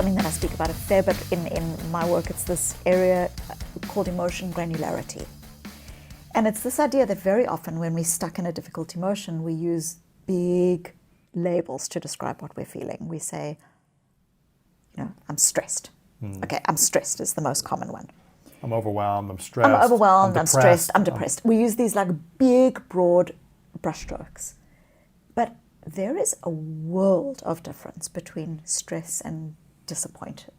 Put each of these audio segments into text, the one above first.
something that I speak about a fair bit in my work. It's this area called emotion granularity. And it's this idea that very often when we're stuck in a difficult emotion, we use big labels to describe what we're feeling. We say, I'm stressed. Okay, I'm stressed is the most common one. I'm overwhelmed, I'm stressed. I'm overwhelmed, I'm stressed, I'm depressed. We use these like big, broad brushstrokes. But there is a world of difference between stress and disappointed,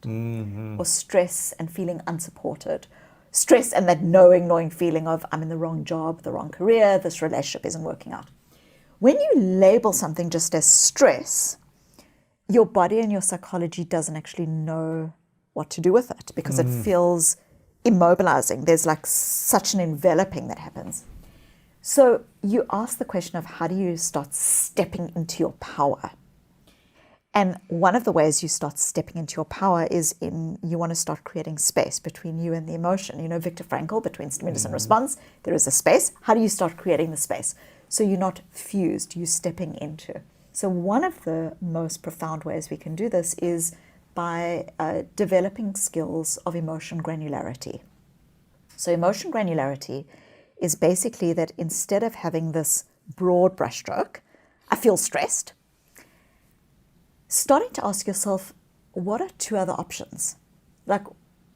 or stress and feeling unsupported, stress and that gnawing feeling of I'm in the wrong job, the wrong career, this relationship isn't working out. When you label something just as stress, your body and your psychology doesn't actually know what to do with it because it feels immobilizing. There's like such an enveloping that happens. So you ask the question of how do you start stepping into your power? And one of the ways you start stepping into your power is you want to start creating space between you and the emotion. Viktor Frankl, between stimulus and response, there is a space. How do you start creating the space? So you're not fused, you're stepping into. So one of the most profound ways we can do this is by developing skills of emotion granularity. So emotion granularity is basically that instead of having this broad brushstroke, I feel stressed, starting to ask yourself, what are two other options? Like,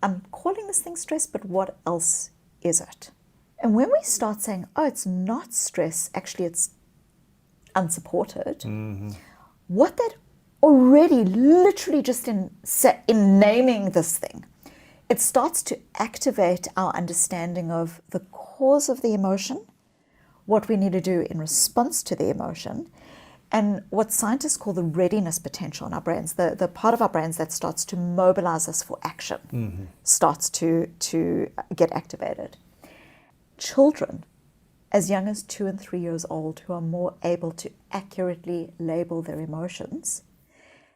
I'm calling this thing stress, but what else is it? And when we start saying, oh, it's not stress, actually it's unsupported, what that already, literally just in naming this thing, it starts to activate our understanding of the cause of the emotion, what we need to do in response to the emotion, and what scientists call the readiness potential in our brains, the part of our brains that starts to mobilize us for action, starts to get activated. Children, as young as 2 and 3 years old, who are more able to accurately label their emotions,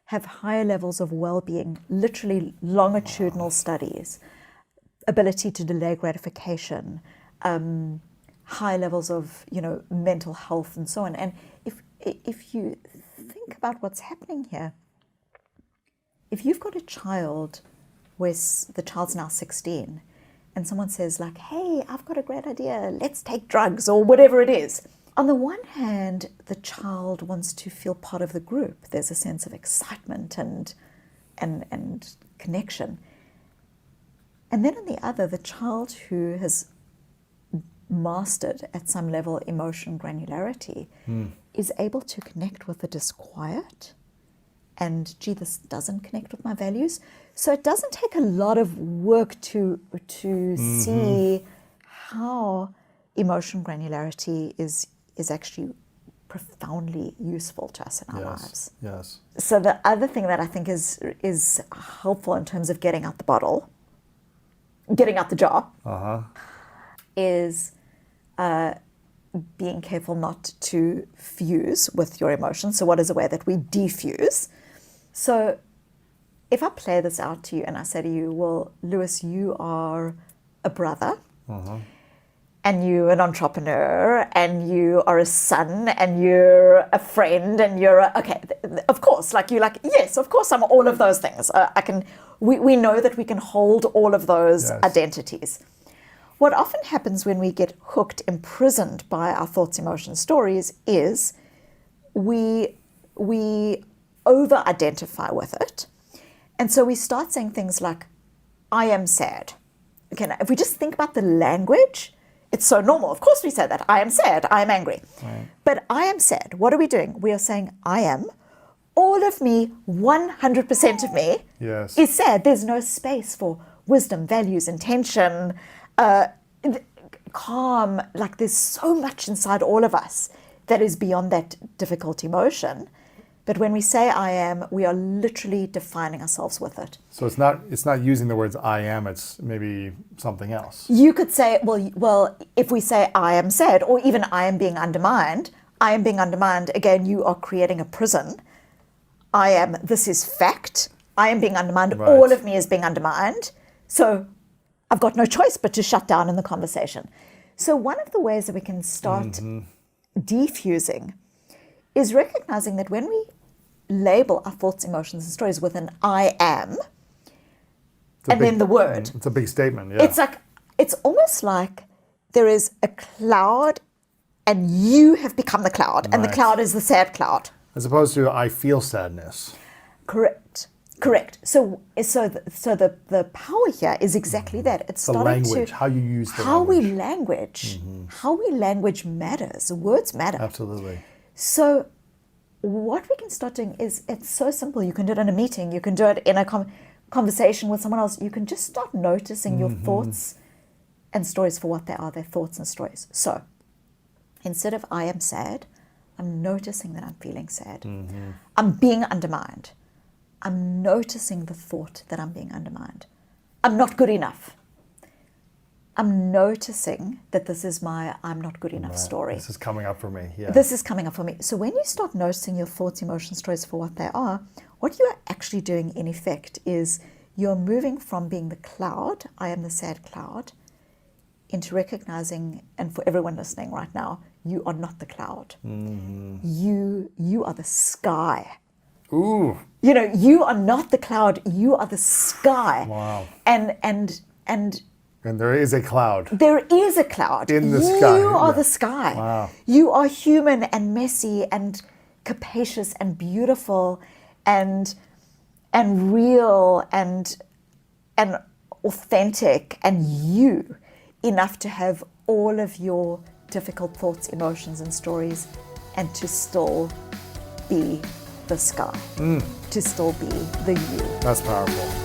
have higher levels of well-being, literally longitudinal studies, ability to delay gratification, high levels of mental health and so on. And if you think about what's happening here, if you've got a child where the child's now 16 and someone says like, hey, I've got a great idea, let's take drugs or whatever it is. On the one hand, the child wants to feel part of the group. There's a sense of excitement and connection. And then on the other, the child who has mastered at some level emotion granularity is able to connect with the disquiet and, gee, this doesn't connect with my values. So it doesn't take a lot of work to see how emotion granularity is actually profoundly useful to us in our lives. Yes. So the other thing that I think is helpful in terms of getting out the bottle, getting out the jar, is being careful not to fuse with your emotions. So what is a way that we defuse? So if I play this out to you and I say to you, well, Lewis, you are a brother, and you're an entrepreneur, and you are a son, and you're a friend, and of course, yes, of course I'm all of those things. We know that we can hold all of those identities. What often happens when we get hooked, imprisoned by our thoughts, emotions, stories is we over-identify with it. And so we start saying things like, I am sad. Okay, now if we just think about the language, it's so normal. Of course we say that. I am sad. I am angry. Right. But I am sad. What are we doing? We are saying I am. All of me, 100% of me is sad. There's no space for wisdom, values, intention, calm. Like there's so much inside all of us that is beyond that difficult emotion. But when we say I am, we are literally defining ourselves with it. So it's not using the words I am, it's maybe something else. You could say, well, if we say I am sad, or even I am being undermined, again, you are creating a prison. This is fact. I am being undermined. Right. All of me is being undermined. So I've got no choice but to shut down in the conversation. So one of the ways that we can start defusing is recognizing that when we label our thoughts, emotions, and stories with an I am, and then the word. It's a big statement, yeah. It's almost like there is a cloud and you have become the cloud, and the Right. cloud is the sad cloud. As opposed to I feel sadness. Correct. So the power here is exactly that. It's The starting language, to how you use the how language. how we language matters. Words matter. Absolutely. So what we can start doing is, it's so simple. You can do it in a meeting. You can do it in a conversation with someone else. You can just start noticing your thoughts and stories for what they are, their thoughts and stories. So instead of I am sad, I'm noticing that I'm feeling sad. I'm being undermined. I'm noticing the thought that I'm being undermined. I'm not good enough. I'm noticing that this is my I'm not good enough story. This is coming up for me, yeah. This is coming up for me. So when you start noticing your thoughts, emotions, stories for what they are, what you are actually doing in effect is you're moving from being the cloud, I am the sad cloud, into recognizing, and for everyone listening right now, you are not the cloud. You are the sky. Ooh. You know, you are not the cloud, you are the sky. Wow. And there is a cloud. there is a cloud. In the sky, You are yeah. the sky. Wow. You are human and messy and capacious and beautiful and real and authentic and you enough to have all of your difficult thoughts, emotions, and stories, and to still be the sky, to still be the you. That's powerful.